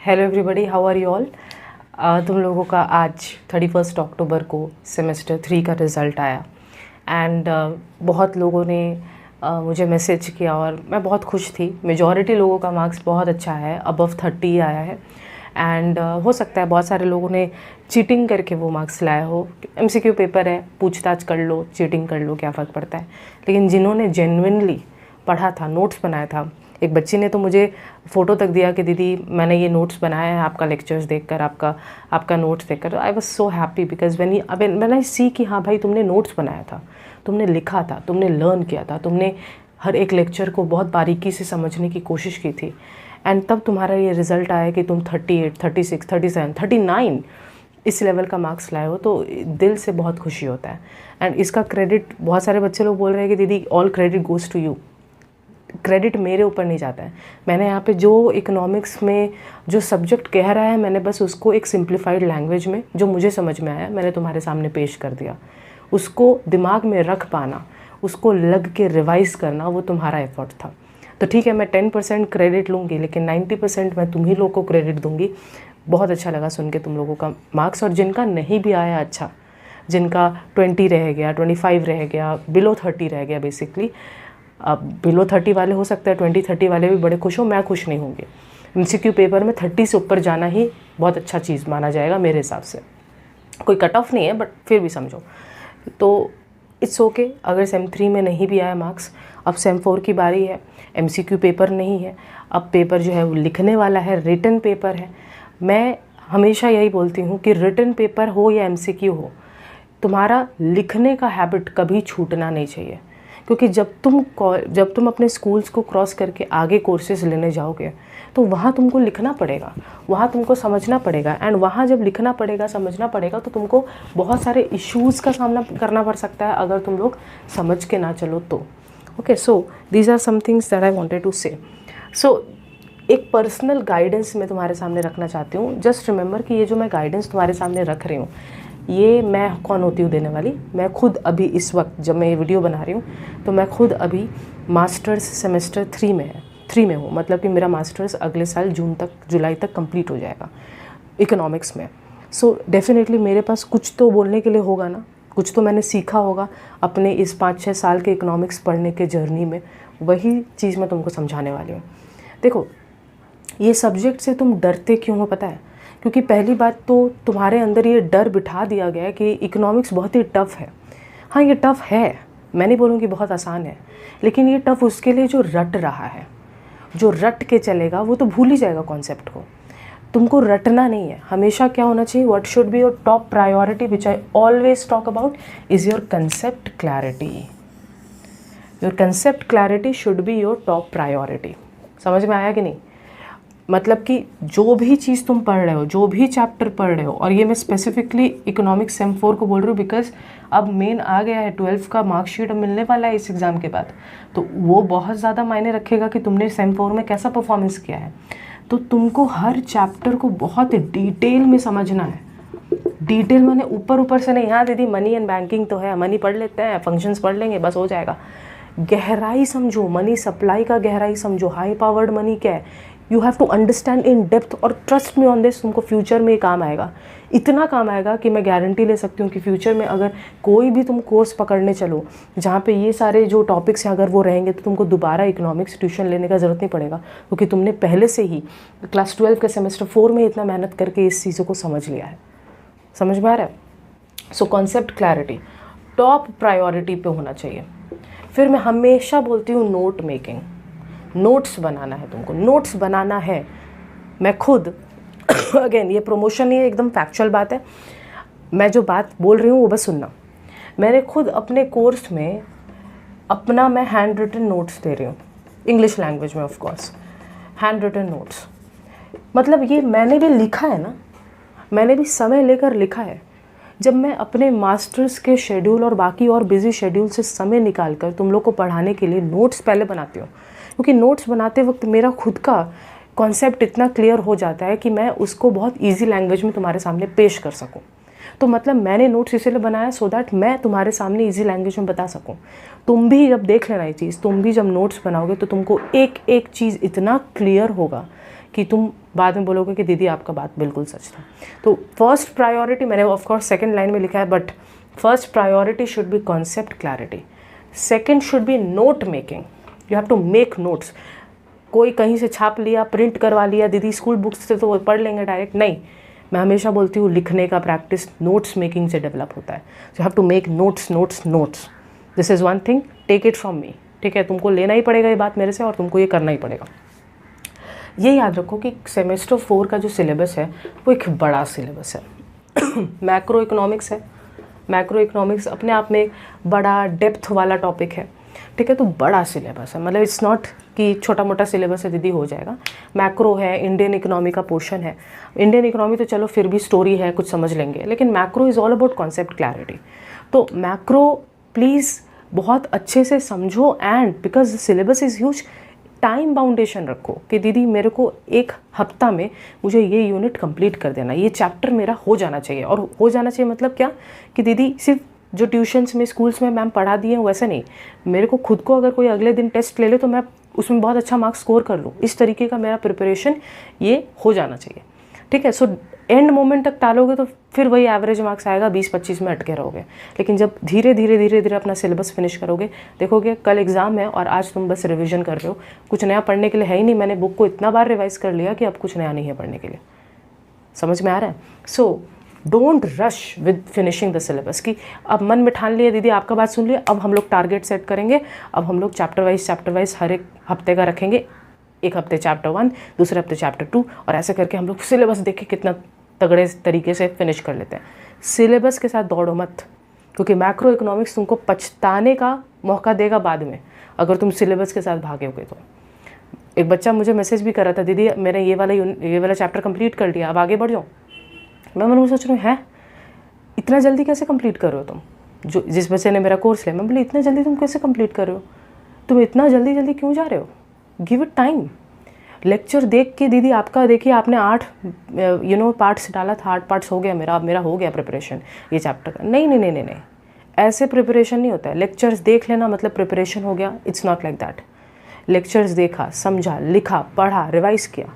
Hello everybody, how are you all. तुम लोगों का आज 31 अक्टूबर को सेमेस्टर 3 का रिज़ल्ट आया एंड बहुत लोगों ने मुझे मैसेज किया और मैं बहुत खुश थी। मेजॉरिटी लोगों का मार्क्स बहुत अच्छा है, अबव 30 आया है एंड हो सकता है बहुत सारे लोगों ने चीटिंग करके वो मार्क्स लाया हो। एमसीक्यू पेपर है, पूछताछ कर लो, चीटिंग कर लो, क्या फ़र्क पड़ता है। लेकिन जिन्होंने जेन्युइनली पढ़ा था, नोट्स बनाया था, एक बच्ची ने तो मुझे फ़ोटो तक दिया कि दीदी मैंने ये नोट्स बनाया है आपका लेक्चर्स देखकर, आपका नोट्स देखकर। I was so happy because when I see कि हाँ भाई तुमने नोट्स बनाया था, तुमने लिखा था, तुमने लर्न किया था, तुमने हर एक लेक्चर को बहुत बारीकी से समझने की कोशिश की थी एंड तब तुम्हारा ये रिज़ल्ट आया कि तुम 38, 36, 37, 39 इस लेवल का मार्क्स लाए हो, तो दिल से बहुत खुशी होता है। एंड इसका क्रेडिट बहुत सारे बच्चे लोग बोल रहे हैं कि दीदी all credit goes to you. Credit मेरे ऊपर नहीं जाता है। मैंने यहाँ पे जो इकोनॉमिक्स में जो सब्जेक्ट कह रहा है, मैंने बस उसको एक सिंप्लीफाइड लैंग्वेज में जो मुझे समझ में आया मैंने तुम्हारे सामने पेश कर दिया। उसको दिमाग में रख पाना, उसको लग के रिवाइज़ करना, वो तुम्हारा एफर्ट था। तो ठीक है, मैं 10% क्रेडिट लूँगी, लेकिन 90% मैं तुम ही लोग को क्रेडिट दूँगी। बहुत अच्छा लगा सुन के तुम लोगों का मार्क्स। और जिनका नहीं भी आया अच्छा, जिनका 20 रह गया, 25 रह गया, बिलो 30 रह गया, बेसिकली अब बिलो 30 वाले हो सकता है 20-30 वाले भी बड़े खुश हो, मैं खुश नहीं होंगी। एमसीक्यू पेपर में 30 से ऊपर जाना ही बहुत अच्छा चीज़ माना जाएगा मेरे हिसाब से। कोई कट ऑफ नहीं है बट फिर भी समझो तो इट्स ओके। अगर सेम 3 में नहीं भी आया मार्क्स, अब सेम 4 की बारी है। एमसीक्यू पेपर नहीं है, अब पेपर जो है वो लिखने वाला है, रिटन पेपर है। मैं हमेशा यही बोलती हूँ कि रिटन पेपर हो या एमसीक्यू हो, तुम्हारा लिखने का हैबिट कभी छूटना नहीं चाहिए। क्योंकि जब तुम अपने स्कूल्स को क्रॉस करके आगे कोर्सेज लेने जाओगे तो वहाँ तुमको लिखना पड़ेगा, वहाँ तुमको समझना पड़ेगा एंड वहाँ जब लिखना पड़ेगा, समझना पड़ेगा तो तुमको बहुत सारे इश्यूज़ का सामना करना पड़ सकता है अगर तुम लोग समझ के ना चलो तो। Okay, so these are some things that I wanted to say. So एक पर्सनल गाइडेंस मैं तुम्हारे सामने रखना चाहती हूँ। जस्ट रिमेंबर कि ये जो मैं गाइडेंस तुम्हारे सामने रख रही हूँ, ये मैं कौन होती हूँ देने वाली। मैं खुद अभी इस वक्त जब मैं ये वीडियो बना रही हूँ तो मैं खुद अभी मास्टर्स सेमेस्टर 3 में हूँ। मतलब कि मेरा मास्टर्स अगले साल जुलाई तक कंप्लीट हो जाएगा इकोनॉमिक्स में। सो डेफिनेटली मेरे पास कुछ तो बोलने के लिए होगा ना, कुछ तो मैंने सीखा होगा अपने इस 5-6 साल के इकोनॉमिक्स पढ़ने के जर्नी में। वही चीज़ मैं तुमको समझाने वाली हूँ। देखो, ये सब्जेक्ट से तुम डरते क्यों हो पता है? क्योंकि पहली बात तो तुम्हारे अंदर ये डर बिठा दिया गया है कि इकोनॉमिक्स बहुत ही टफ़ है। हाँ, ये टफ़ है, मैं नहीं बोलूँगी बहुत आसान है, लेकिन ये टफ़ उसके लिए जो रट रहा है, जो रट के चलेगा वो तो भूल ही जाएगा कॉन्सेप्ट को। तुमको रटना नहीं है। हमेशा क्या होना चाहिए, what should be your top priority which I always talk about is your concept clarity. Your concept clarity should be your top priority. समझ में आया कि नहीं? मतलब कि जो भी चीज़ तुम पढ़ रहे हो, जो भी चैप्टर पढ़ रहे हो, और ये मैं स्पेसिफिकली इकोनॉमिक्स सेम 4 को बोल रही हूँ बिकॉज अब मेन आ गया है, 12th का मार्कशीट अब मिलने वाला है इस एग्ज़ाम के बाद, तो वो बहुत ज़्यादा मायने रखेगा कि तुमने सेम 4 में कैसा परफॉर्मेंस किया है। तो तुमको हर चैप्टर को बहुत डिटेल में समझना है। डिटेल मैंने ऊपर से नहीं, हाँ दीदी मनी एंड बैंकिंग तो है, मनी पढ़ लेते हैं, फंक्शंस पढ़ लेंगे, बस हो जाएगा। गहराई समझो, मनी सप्लाई का गहराई समझो, हाई पावर्ड मनी क्या है, you have to understand in depth. और ट्रस्ट मी ऑन दिस, तुमको फ्यूचर में काम आएगा, इतना काम आएगा कि मैं गारंटी ले सकती हूँ कि फ्यूचर में अगर कोई भी तुम कोर्स पकड़ने चलो जहाँ पे ये सारे जो टॉपिक्स हैं अगर वो रहेंगे तो तुमको दोबारा इकोनॉमिक्स ट्यूशन लेने का ज़रूरत नहीं पड़ेगा, क्योंकि तुमने पहले से ही क्लास 12 के सेमेस्टर 4 में इतना मेहनत करके इस चीज़ों को समझ लिया है। समझ में आ रहा है? So concept clarity top priority पे होना चाहिए। फिर मैं हमेशा बोलती हूँ नोट मेकिंग, नोट्स बनाना है तुमको, नोट्स बनाना है। मैं खुद अगेन ये प्रमोशन नहीं है, एकदम फैक्चुअल बात है। मैं जो बात बोल रही हूँ वो बस सुनना। मैंने खुद अपने कोर्स में अपना मैं हैंड रिटन नोट्स दे रही हूँ, इंग्लिश लैंग्वेज में of course, handwritten notes. मतलब ये मैंने भी लिखा है ना, मैंने भी समय लेकर लिखा है। जब मैं अपने मास्टर्स के शेड्यूल और बाकी और बिजी शेड्यूल से समय निकाल कर तुम लोग को पढ़ाने के लिए नोट्स पहले बनाती हूँ, क्योंकि नोट्स बनाते वक्त मेरा खुद का कॉन्सेप्ट इतना क्लियर हो जाता है कि मैं उसको बहुत इजी लैंग्वेज में तुम्हारे सामने पेश कर सकूं। तो मतलब मैंने नोट्स इसलिए बनाया सो दैट मैं तुम्हारे सामने इजी लैंग्वेज में बता सकूं। तुम भी जब देख लेना ये चीज़, तुम भी जब नोट्स बनाओगे तो तुमको एक एक चीज़ इतना क्लियर होगा कि तुम बाद में बोलोगे कि दीदी आपका बात बिल्कुल सच था। तो फर्स्ट प्रायोरिटी, मैंने ऑफकोर्स सेकेंड लाइन में लिखा है, but first priority should be concept clarity, second should be note making, you have to make notes. कोई कहीं से छाप लिया, प्रिंट करवा लिया, दीदी स्कूल बुक्स से तो वो पढ़ लेंगे डायरेक्ट, नहीं। मैं हमेशा बोलती हूँ लिखने का प्रैक्टिस नोट्स मेकिंग से डेवलप होता है। So you have to make notes notes notes. This is one thing, take it from me, ठीक है। तुमको लेना ही पड़ेगा ये बात मेरे से, और तुमको ये करना ही पड़ेगा। ये याद रखो कि सेमेस्टर 4 का जो सिलेबस है वो एक बड़ा सिलेबस है। मैक्रो इकोनॉमिक्स है, मैक्रो इकोनॉमिक्स अपने आप में एक बड़ा डेप्थ वाला टॉपिक है, ठीक है। तो बड़ा सिलेबस है, मतलब इट्स नॉट कि छोटा मोटा सिलेबस है दीदी हो जाएगा। मैक्रो है, इंडियन इकोनॉमी का पोर्शन है। इंडियन इकोनॉमी तो चलो फिर भी स्टोरी है, कुछ समझ लेंगे, लेकिन macro is all about concept clarity. तो मैक्रो प्लीज़ बहुत अच्छे से समझो, and because the syllabus is huge, time boundation रखो कि दीदी मेरे को एक हफ्ता में मुझे ये यूनिट कंप्लीट कर देना, ये चैप्टर मेरा हो जाना चाहिए। और हो जाना चाहिए मतलब क्या, कि दीदी सिर्फ जो ट्यूशन्स में स्कूल्स में मैम पढ़ा दिए हैं वैसे नहीं, मेरे को खुद को अगर कोई अगले दिन टेस्ट ले ले तो मैं उसमें बहुत अच्छा मार्क्स स्कोर कर लूँ, इस तरीके का मेरा प्रिपरेशन ये हो जाना चाहिए, ठीक है। सो एंड मोमेंट तक टालोगे तो फिर वही एवरेज मार्क्स आएगा, 20-25 में अटके रहोगे। लेकिन जब धीरे धीरे धीरे धीरे अपना सिलेबस फिनिश करोगे, देखोगे कल एग्ज़ाम है और आज तुम बस रिवीजन कर रहे हो, कुछ नया पढ़ने के लिए है ही नहीं। मैंने बुक को इतना बार रिवाइज कर लिया कि अब कुछ नया नहीं है पढ़ने के लिए। समझ में आ रहा है? So don't rush with finishing the syllabus कि अब मन में ठान लिया दीदी आपका बात सुन लिया, अब हम लोग टारगेट सेट करेंगे, अब हम लोग चैप्टर वाइज हर एक हफ्ते का रखेंगे, एक हफ्ते चैप्टर 1, दूसरे हफ्ते चैप्टर 2, और ऐसे करके हम लोग सिलेबस देख के कितना तगड़े तरीके से फिनिश कर लेते हैं। सिलेबस के साथ दौड़ो मत, क्योंकि मैक्रो इकोनॉमिक्स तुमको पछताने का मौका देगा बाद में अगर तुम सिलेबस के साथ भागोगे तो। एक बच्चा मुझे मैसेज भी कर रहा था, दीदी मैंने ये वाला चैप्टर कंप्लीट कर लिया, अब आगे बढ़ जाओ। मैं मन में सोच रही हूँ, है इतना जल्दी कैसे कंप्लीट कर रहे हो तुम? जो जिस बच्चे ने मेरा कोर्स लिया, मैं बोली इतना जल्दी तुम कैसे कंप्लीट कर रहे हो? तुम इतना जल्दी क्यों जा रहे हो? Give it time. लेक्चर देख के दीदी आपका देखिए आपने 8 पार्ट्स डाला था, 8 पार्ट्स हो गया मेरा, अब मेरा हो गया प्रिपरेशन ये चैप्टर का। नहीं, ऐसे प्रिपरेशन नहीं होता है। लेक्चर्स देख लेना मतलब प्रिपरेशन हो गया, it's not like that. Lectures देखा, समझा, लिखा, पढ़ा, रिवाइज किया,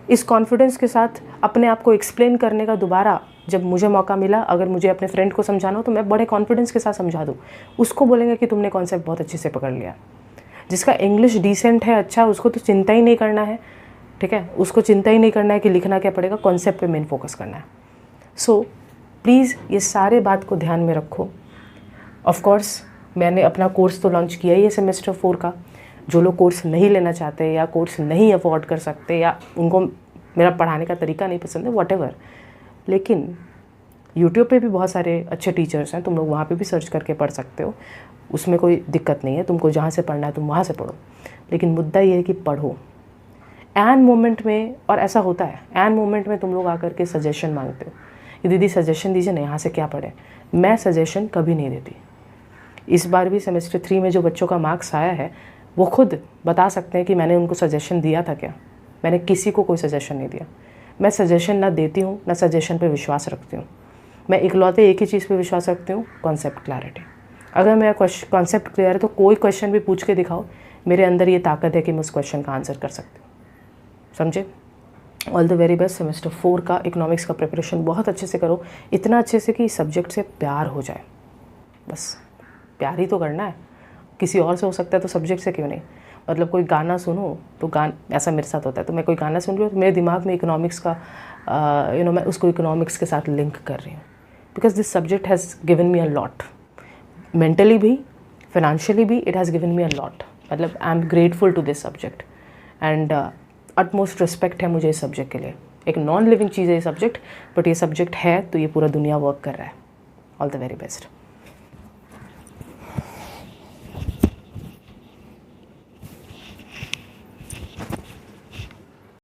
इस कॉन्फिडेंस के साथ अपने आप को एक्सप्लेन करने का दोबारा जब मुझे मौका मिला, अगर मुझे अपने फ्रेंड को समझाना हो तो मैं बड़े कॉन्फिडेंस के साथ समझा दूँ। उसको बोलेंगे कि तुमने कॉन्सेप्ट बहुत अच्छे से पकड़ लिया। जिसका इंग्लिश डिसेंट है, अच्छा, उसको तो चिंता ही नहीं करना है, ठीक है। उसको चिंता ही नहीं करना है कि लिखना क्या पड़ेगा, कॉन्सेप्ट पे मेन फोकस करना है। सो प्लीज़ ये सारे बात को ध्यान में रखो। ऑफ कोर्स मैंने अपना कोर्स तो लॉन्च किया ही है सेमेस्टर 4 का। जो लोग कोर्स नहीं लेना चाहते या कोर्स नहीं अफोर्ड कर सकते या उनको मेरा पढ़ाने का तरीका नहीं पसंद है, व्हाटएवर, लेकिन यूट्यूब पे भी बहुत सारे अच्छे टीचर्स हैं, तुम लोग वहाँ पे भी सर्च करके पढ़ सकते हो, उसमें कोई दिक्कत नहीं है। तुमको जहाँ से पढ़ना है तुम वहाँ से पढ़ो, लेकिन मुद्दा ये है कि पढ़ो एन मोमेंट में। और ऐसा होता है एन मोमेंट में तुम लोग आकर के सजेशन मांगते हो कि दीदी सजेशन दीजिए ना, यहाँ से क्या पढ़े। मैं सजेशन कभी नहीं देती। इस बार भी सेमेस्टर 3 में जो बच्चों का मार्क्स आया है वो खुद बता सकते हैं कि मैंने उनको सजेशन दिया था क्या। मैंने किसी को कोई सजेशन नहीं दिया। मैं सजेशन ना देती हूँ, ना सजेशन पे विश्वास रखती हूँ। मैं इकलौते एक ही चीज़ पे विश्वास रखती हूँ, कॉन्सेप्ट क्लैरिटी। अगर मेरा कॉन्सेप्ट क्लियर है तो कोई क्वेश्चन भी पूछ के दिखाओ, मेरे अंदर ये ताकत है कि मैं उस क्वेश्चन का आंसर कर सकती हूँ। समझे? All the very best. Semester 4 का इकोनॉमिक्स का प्रिपरेशन बहुत अच्छे से करो, इतना अच्छे से कि सब्जेक्ट से प्यार हो जाए। बस प्यार ही तो करना है, किसी और से हो सकता है तो सब्जेक्ट से क्यों नहीं। मतलब कोई गाना सुनो तो ऐसा मेरे साथ होता है, तो मैं कोई गाना सुन रही हूँ तो मेरे दिमाग में इकोनॉमिक्स का मैं उसको इकोनॉमिक्स के साथ लिंक कर रही हूँ, because this subject has given me a lot, mentally भी, फाइनेंशियली भी, it has given me a lot. मतलब I am grateful to this subject and utmost respect है मुझे इस सब्जेक्ट के लिए। एक नॉन लिविंग चीज़ है ये सब्जेक्ट, बट ये सब्जेक्ट है तो ये पूरा दुनिया वर्क कर रहा है। All the very best.